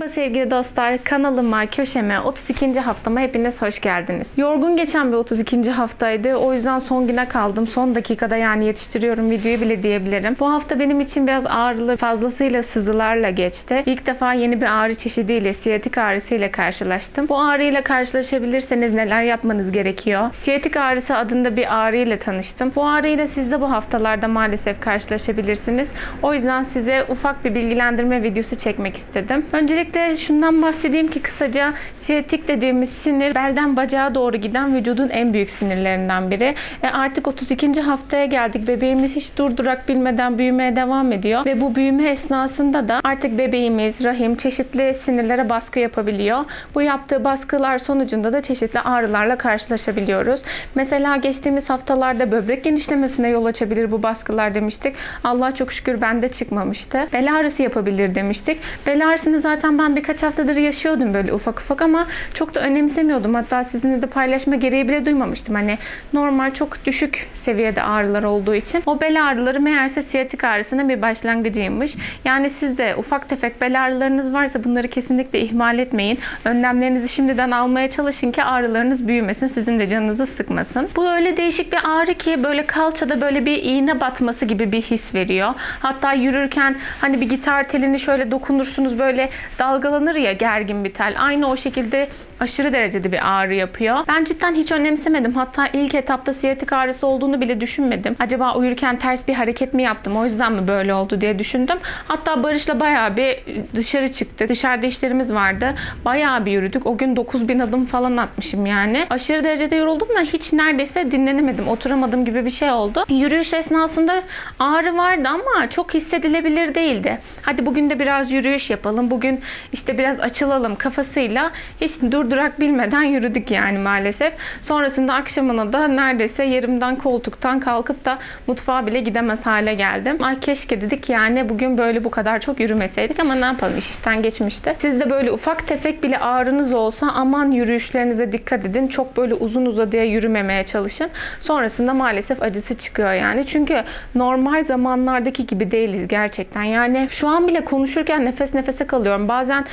Merhaba sevgili dostlar, kanalıma, köşeme, 32. haftama hepiniz hoş geldiniz. Yorgun geçen bir 32. haftaydı. O yüzden son güne kaldım. Son dakikada yani yetiştiriyorum videoyu bile diyebilirim. Bu hafta benim için biraz ağrılı, fazlasıyla sızılarla geçti. İlk defa yeni bir ağrı çeşidiyle, siyatik ağrısıyla karşılaştım. Bu ağrıyla karşılaşabilirseniz neler yapmanız gerekiyor? Siyatik ağrısı adında bir ağrıyla tanıştım. Bu ağrıyla siz de bu haftalarda maalesef karşılaşabilirsiniz. O yüzden size ufak bir bilgilendirme videosu çekmek istedim. Öncelikle şundan bahsedeyim ki kısaca siyatik dediğimiz sinir belden bacağa doğru giden vücudun en büyük sinirlerinden biri. Artık 32. haftaya geldik. Bebeğimiz hiç durdurak bilmeden büyümeye devam ediyor. Ve bu büyüme esnasında da artık bebeğimiz, rahim çeşitli sinirlere baskı yapabiliyor. Bu yaptığı baskılar sonucunda da çeşitli ağrılarla karşılaşabiliyoruz. Mesela geçtiğimiz haftalarda böbrek genişlemesine yol açabilir bu baskılar demiştik. Allah'a çok şükür bende çıkmamıştı. Bel ağrısı yapabilir demiştik. Bel ağrısını zaten ben birkaç haftadır yaşıyordum böyle ufak ufak ama çok da önemsemiyordum. Hatta sizinle de paylaşma gereği bile duymamıştım. Hani normal çok düşük seviyede ağrılar olduğu için. O bel ağrıları meğerse siyatik ağrısının bir başlangıcıymış. Yani siz de ufak tefek bel ağrılarınız varsa bunları kesinlikle ihmal etmeyin. Önlemlerinizi şimdiden almaya çalışın ki ağrılarınız büyümesin. Sizin de canınızı sıkmasın. Bu öyle değişik bir ağrı ki böyle kalçada böyle bir iğne batması gibi bir his veriyor. Hatta yürürken hani bir gitar telini şöyle dokunursunuz böyle dalgalanır ya gergin bir tel. Aynı o şekilde aşırı derecede bir ağrı yapıyor. Ben cidden hiç önemsemedim. Hatta ilk etapta siyatik ağrısı olduğunu bile düşünmedim. Acaba uyurken ters bir hareket mi yaptım? O yüzden mi böyle oldu diye düşündüm. Hatta Barış'la bayağı bir dışarı çıktık. Dışarıda işlerimiz vardı. Bayağı bir yürüdük. O gün 9.000 adım falan atmışım yani. Aşırı derecede yoruldum ve hiç neredeyse dinlenemedim. Oturamadım gibi bir şey oldu. Yürüyüş esnasında ağrı vardı ama çok hissedilebilir değildi. Hadi bugün de biraz yürüyüş yapalım. Bugün işte biraz açılalım kafasıyla hiç durdurak bilmeden yürüdük yani maalesef. Sonrasında akşamına da neredeyse yerimden koltuktan kalkıp da mutfağa bile gidemez hale geldim. Ay keşke dedik yani bugün böyle bu kadar çok yürümeseydik ama ne yapalım iş işten geçmişti. Siz de böyle ufak tefek bile ağrınız olsa aman yürüyüşlerinize dikkat edin. Çok böyle uzun uzadıya yürümemeye çalışın. Sonrasında maalesef acısı çıkıyor yani. Çünkü normal zamanlardaki gibi değiliz gerçekten. Yani şu an bile konuşurken nefes nefese kalıyorum. Bazen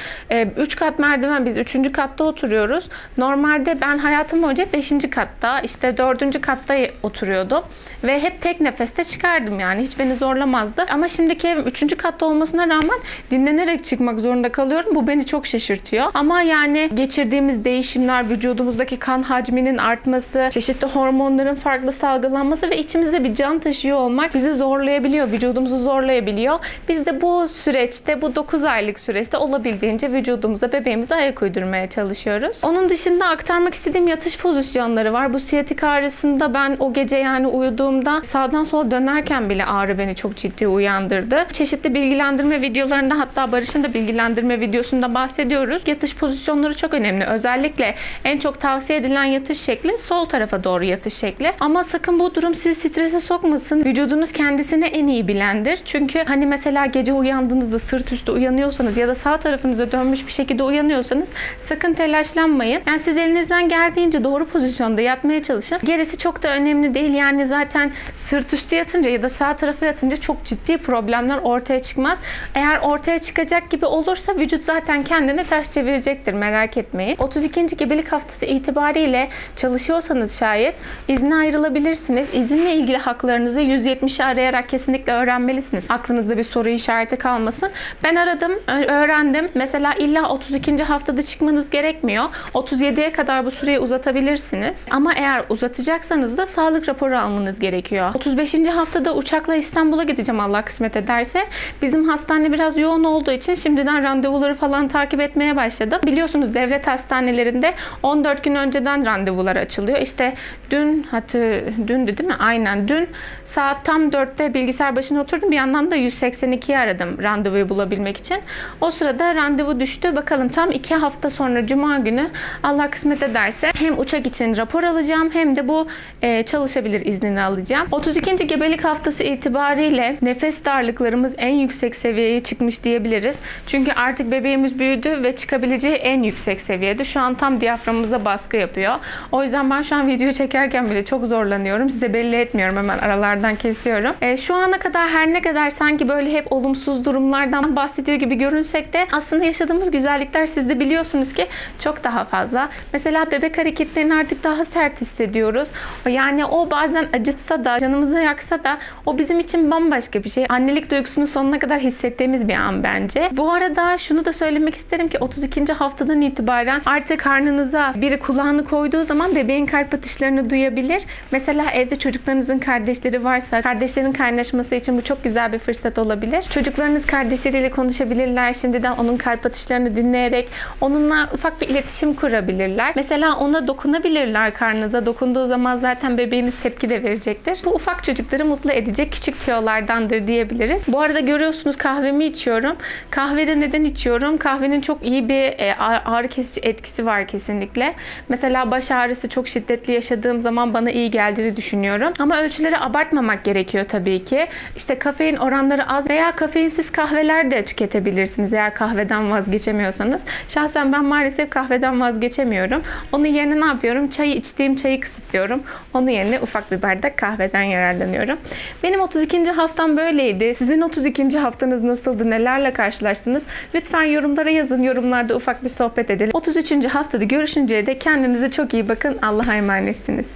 3 kat merdiven, biz 3. katta oturuyoruz. Normalde ben hayatım boyunca 5. katta, işte 4. katta oturuyordum. Ve hep tek nefeste çıkardım yani. Hiç beni zorlamazdı. Ama şimdiki evim 3. katta olmasına rağmen dinlenerek çıkmak zorunda kalıyorum. Bu beni çok şaşırtıyor. Ama yani geçirdiğimiz değişimler, vücudumuzdaki kan hacminin artması, çeşitli hormonların farklı salgılanması ve içimizde bir can taşıyor olmak bizi zorlayabiliyor. Vücudumuzu zorlayabiliyor. Biz de bu süreçte, bu 9 aylık süreçte olabildiğince vücudumuza, bebeğimize ayak uydurmaya çalışıyoruz. Onun dışında aktarmak istediğim yatış pozisyonları var. Bu siyatik ağrısında ben o gece yani uyuduğumda sağdan sola dönerken bile ağrı beni çok ciddi uyandırdı. Çeşitli bilgilendirme videolarında, hatta Barış'ın da bilgilendirme videosunda bahsediyoruz. Yatış pozisyonları çok önemli. Özellikle en çok tavsiye edilen yatış şekli sol tarafa doğru yatış şekli. Ama sakın bu durum sizi strese sokmasın. Vücudunuz kendisini en iyi bilendir. Çünkü hani mesela gece uyandığınızda sırt üstü uyanıyorsanız ya da sağ tarafınıza dönmüş bir şekilde uyanıyorsanız sakın telaşlanmayın. Yani siz elinizden geldiğince doğru pozisyonda yatmaya çalışın. Gerisi çok da önemli değil. Yani zaten sırt üstü yatınca ya da sağ tarafa yatınca çok ciddi problemler ortaya çıkmaz. Eğer ortaya çıkacak gibi olursa vücut zaten kendini ters çevirecektir. Merak etmeyin. 32. gebelik haftası itibariyle çalışıyorsanız şayet izne ayrılabilirsiniz. İzinle ilgili haklarınızı 170'i arayarak kesinlikle öğrenmelisiniz. Aklınızda bir soru işareti kalmasın. Ben aradım, öğrendim. Mesela illa 32. haftada çıkmanız gerekmiyor. 37'ye kadar bu süreyi uzatabilirsiniz. Ama eğer uzatacaksanız da sağlık raporu almanız gerekiyor. 35. haftada uçakla İstanbul'a gideceğim Allah kısmet ederse. Bizim hastane biraz yoğun olduğu için şimdiden randevuları falan takip etmeye başladım. Biliyorsunuz devlet hastanelerinde 14 gün önceden randevular açılıyor. İşte dündü değil mi? Aynen dün saat tam 4'te bilgisayar başına oturdum. Bir yandan da 182'yi aradım randevuyu bulabilmek için. O sırada randevu düştü. Bakalım tam 2 hafta sonra Cuma günü Allah kısmet ederse hem uçak için rapor alacağım hem de bu çalışabilir iznini alacağım. 32. gebelik haftası itibariyle nefes darlıklarımız en yüksek seviyeye çıkmış diyebiliriz. Çünkü artık bebeğimiz büyüdü ve çıkabileceği en yüksek seviyede. Şu an tam diyaframımıza baskı yapıyor. O yüzden ben şu an video çekerken bile çok zorlanıyorum. Size belli etmiyorum, hemen aralardan kesiyorum. Şu ana kadar her ne kadar sanki böyle hep olumsuz durumlardan bahsediyor gibi görünsek de aslında yaşadığımız güzellikler siz de biliyorsunuz ki çok daha fazla. Mesela bebek hareketlerini artık daha sert hissediyoruz. Yani o bazen acıtsa da, canımızı yaksa da o bizim için bambaşka bir şey. Annelik duygusunu sonuna kadar hissettiğimiz bir an bence. Bu arada şunu da söylemek isterim ki 32. haftadan itibaren artık karnınıza biri kulağını koyduğu zaman bebeğin kalp atışlarını duyabilir. Mesela evde çocuklarınızın kardeşleri varsa kardeşlerin kaynaşması için bu çok güzel bir fırsat olabilir. Çocuklarınız kardeşleriyle konuşabilirler. Şimdiden onun kalp atışlarını dinleyerek onunla ufak bir iletişim kurabilirler. Mesela ona dokunabilirler karnınıza. Dokunduğu zaman zaten bebeğiniz tepki de verecektir. Bu ufak çocukları mutlu edecek küçük tüyolardandır diyebiliriz. Bu arada görüyorsunuz kahvemi içiyorum. Kahvede neden içiyorum? Kahvenin çok iyi bir ağrı kesici etkisi var kesinlikle. Mesela baş ağrısı çok şiddetli yaşadığım zaman bana iyi geldiğini düşünüyorum. Ama ölçüleri abartmamak gerekiyor tabii ki. İşte kafein oranları az veya kafeinsiz kahveler de tüketebilirsiniz eğer kahveden vazgeçemiyorsanız. Şahsen ben maalesef kahveden vazgeçemiyorum. Onun yerine ne yapıyorum? İçtiğim çayı kısıtlıyorum. Onun yerine ufak bir bardak kahveden yararlanıyorum. Benim 32. haftam böyleydi. Sizin 32. haftanız nasıldı? Nelerle karşılaştınız? Lütfen yorumlara yazın. Yorumlarda ufak bir sohbet edelim. 33. haftada görüşünceye dek kendinize çok iyi bakın. Allah'a emanetsiniz.